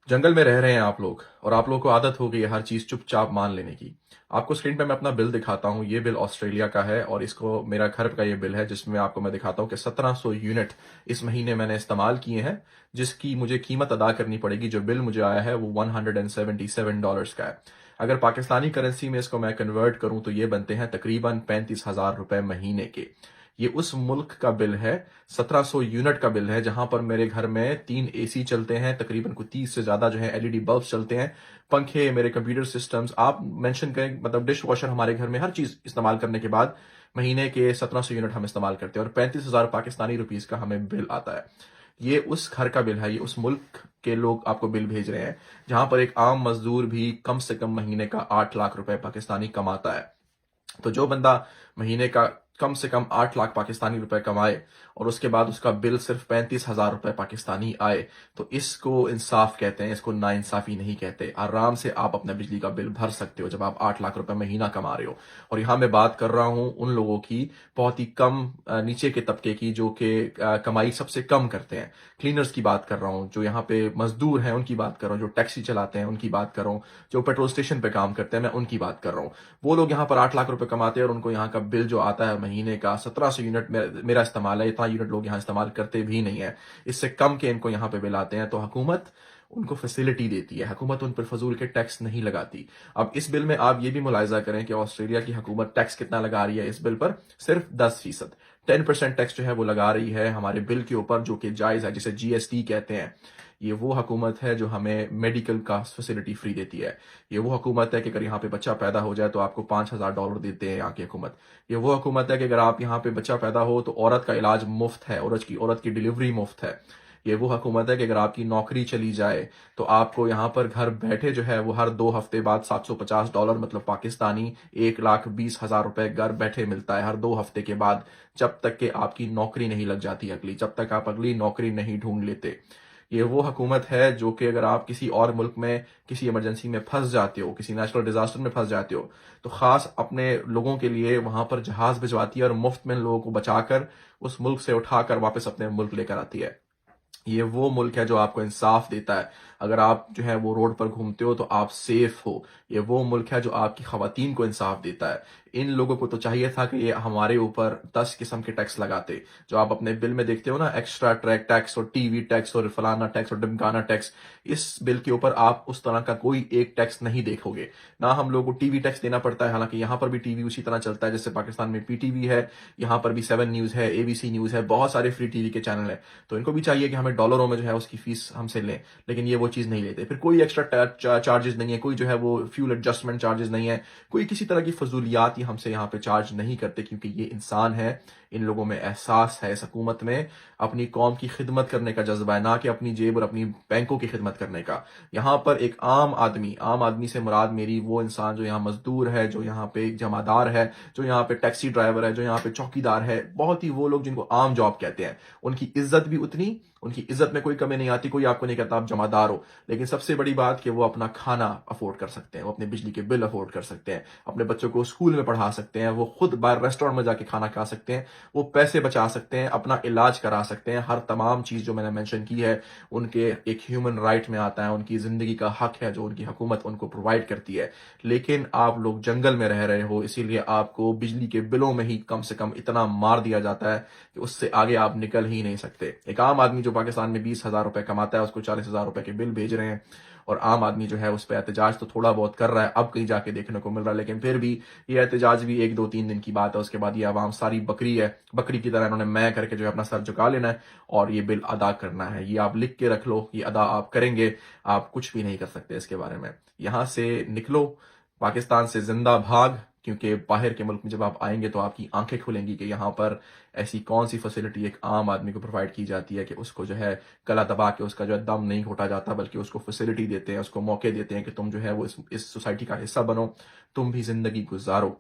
जंगल में रह रहे हैं आप लोग और आप लोगों को आदत हो गई है हर चीज चुपचाप मान लेने की। आपको स्क्रीन पे मैं अपना बिल दिखाता हूँ। ये बिल ऑस्ट्रेलिया का है और इसको मेरा घर का ये बिल है जिसमें आपको मैं दिखाता हूँ कि 1700 यूनिट इस महीने मैंने इस्तेमाल किए हैं, जिसकी मुझे कीमत अदा करनी पड़ेगी। जो बिल मुझे आया है वो $177 का है। अगर पाकिस्तानी करेंसी में इसको मैं कन्वर्ट करूं तो ये बनते हैं तकरीबन 35,000 रुपए महीने के। ये उस मुल्क का बिल है, 1700 यूनिट का बिल है, जहां पर मेरे घर में 3 एसी चलते हैं, तकरीबन कुछ 30 से ज्यादा जो है एलईडी बल्ब चलते हैं, पंखे, मेरे कंप्यूटर सिस्टम्स, आप मेंशन करें, मतलब डिश वॉशर, हमारे घर में हर चीज इस्तेमाल करने के बाद महीने के 1700 यूनिट हम इस्तेमाल करते हैं और 35,000 पाकिस्तानी रुपीस का हमें बिल आता है। ये उस घर का बिल है, ये उस मुल्क के लोग आपको बिल भेज रहे हैं जहां पर एक आम मजदूर भी कम से कम महीने का 8 लाख रुपए पाकिस्तानी कमाता है। तो जो बंदा महीने का कम से कम 8 लाख पाकिस्तानी रुपए कमाए और उसके बाद उसका बिल सिर्फ 35,000 रुपए पाकिस्तानी आए, तो इसको इंसाफ कहते हैं, इसको नाइंसाफी नहीं कहते। आराम से आप अपना बिजली का बिल भर सकते हो जब आप 8 लाख रुपए महीना कमा रहे हो। और यहां मैं बात कर रहा हूं उन लोगों की, बहुत ही कम नीचे के तबके की, जो कि कमाई सबसे कम करते हैं। क्लीनर्स की बात कर रहा हूं, जो यहाँ पे मजदूर हैं उनकी बात कर रहा हूं, जो टैक्सी चलाते हैं उनकी बात कर रहा हूं, जो पेट्रोल स्टेशन पे काम करते हैं मैं उनकी बात कर रहा हूं। वो लोग यहाँ पर 8 लाख रुपए कमाते हैं और उनको यहाँ का बिल जो आता है महीने का 1700 यूनिट मेरा इस्तेमाल है, इतना यूनिट लोग यहाँ इस्तेमाल करते भी नहीं है, इससे कम के इनको यहाँ पे बिल आते हैं। तो हुकूमत उनको फैसिलिटी देती है, हुकूमत उन पर फजूल के टैक्स नहीं लगाती। अब इस बिल में आप ये भी मुलायजा करें कि ऑस्ट्रेलिया की हुकूमत टैक्स कितना लगा रही है इस बिल पर, सिर्फ 10%। 10% टैक्स जो है वो लगा रही है हमारे बिल के ऊपर, जो कि जायज है, जिसे जीएसटी कहते हैं। ये वो हुकूमत है जो हमें मेडिकल का फैसिलिटी फ्री देती है। ये वो हुकूमत है कि अगर यहाँ पे बच्चा पैदा हो जाए तो आपको $5,000 देते हैं यहाँ की हुकूमत। ये वो हुकूमत है कि अगर आप यहाँ पे बच्चा पैदा हो तो औरत का इलाज मुफ्त है, औरत की डिलीवरी मुफ्त है। ये वो हुकूमत है कि अगर आपकी नौकरी चली जाए तो आपको यहाँ पर घर बैठे जो है वो हर 2 हफ्ते बाद $750, मतलब पाकिस्तानी 1,20,000 रुपए घर बैठे मिलता है हर 2 हफ्ते के बाद, जब तक कि आपकी नौकरी नहीं लग जाती अगली, जब तक आप अगली नौकरी नहीं ढूंढ लेते। ये वो हुकूमत है जो कि अगर आप किसी और मुल्क में किसी इमरजेंसी में फंस जाते हो, किसी नेशनल डिजास्टर में फंस जाते हो, तो खास अपने लोगों के लिए वहां पर जहाज भिजवाती है और मुफ्त में लोगों को बचाकर उस मुल्क से उठाकर वापस अपने मुल्क लेकर आती है। ये वो मुल्क है जो आपको इंसाफ देता है। अगर आप जो है वो रोड पर घूमते हो तो आप सेफ हो। ये वो मुल्क है जो आपकी खवातीन को इंसाफ देता है। इन लोगों को तो चाहिए था कि ये हमारे ऊपर 10 किस्म के टैक्स लगाते, जो आप अपने बिल में देखते हो ना, एक्स्ट्रा ट्रैक टैक्स और टीवी टैक्स और फलाना टैक्स और ढिमकाना टैक्स। इस बिल के ऊपर आप उस तरह का कोई एक टैक्स नहीं देखोगे। ना हम लोगों को टीवी टैक्स देना पड़ता है, हालांकि यहाँ पर भी टीवी उसी तरह चलता है जैसे पाकिस्तान में पीटीवी है, यहाँ पर भी 7 न्यूज है, एबीसी न्यूज है, बहुत सारे फ्री टीवी के चैनल है। तो इनको भी चाहिए कि हमें डॉलरों में जो है उसकी फीस हमसे लें, लेकिन ये वो चीज नहीं लेते। फिर कोई एक्स्ट्रा चार्जेस नहीं है, कोई जो है वो फ्यूल एडजस्टमेंट चार्जेस नहीं है, कोई किसी तरह की फजूलियात ही हमसे यहाँ पे चार्ज नहीं करते, क्योंकि ये इंसान है। इन लोगों में एहसास है, इस हुकूमत में अपनी कौम की खिदमत करने का जज्बा है, ना कि अपनी जेब और अपनी बैंकों की खिदमत करने का। यहाँ पर एक आम आदमी से मुराद मेरी वो इंसान जो यहाँ मजदूर है, जो यहाँ पे एक जमादार है, जो यहाँ पे टैक्सी ड्राइवर है, जो यहाँ पे चौकीदार है, बहुत ही वो लोग जिनको आम जॉब कहते हैं, उनकी इज्जत भी उतनी, उनकी इज्जत में कोई कमी नहीं आती। कोई आपको नहीं कहता आप जमादार हो, लेकिन सबसे बड़ी बात कि वो अपना खाना अफोर्ड कर सकते हैं, वो अपने बिजली के बिल अफोर्ड कर सकते हैं, अपने बच्चों को स्कूल में पढ़ा सकते हैं, वो खुद बाहर रेस्टोरेंट में जाके खाना खा सकते हैं, वो पैसे बचा सकते हैं, अपना इलाज करा सकते हैं। हर तमाम चीज जो मैंने मेंशन की है उनके एक ह्यूमन राइट में आता है, उनकी जिंदगी का हक है जो उनकी हुकूमत उनको प्रोवाइड करती है। लेकिन आप लोग जंगल में रह रहे हो, इसीलिए आपको बिजली के बिलों में ही कम से कम इतना मार दिया जाता है कि उससे आगे आप निकल ही नहीं सकते। एक आम आदमी जो पाकिस्तान में 20,000 रुपए कमाता है, उसको 40,000 रुपए के बिल भेज रहे हैं, और आम आदमी जो है उस पर एहतजाज तो थोड़ा बहुत कर रहा है, अब कहीं जाके देखने को मिल रहा है, लेकिन फिर भी ये एहतजाज भी 1 2 3 दिन की बात है। उसके बाद ये आवाम सारी बकरी है, बकरी की तरह इन्होंने मैं करके जो है अपना सर झुका लेना है और ये बिल अदा करना है। ये आप लिख के रख लो, ये अदा आप करेंगे, आप कुछ भी नहीं कर सकते इसके बारे में। यहां से निकलो, पाकिस्तान से जिंदा भाग, क्योंकि बाहर के मुल्क में जब आप आएंगे तो आपकी आंखें खुलेंगी कि यहाँ पर ऐसी कौन सी फैसिलिटी एक आम आदमी को प्रोवाइड की जाती है कि उसको जो है गला दबा के उसका जो है दम नहीं घोटा जाता, बल्कि उसको फैसिलिटी देते हैं, उसको मौके देते हैं कि तुम जो है वो इस सोसाइटी का हिस्सा बनो, तुम भी जिंदगी गुजारो।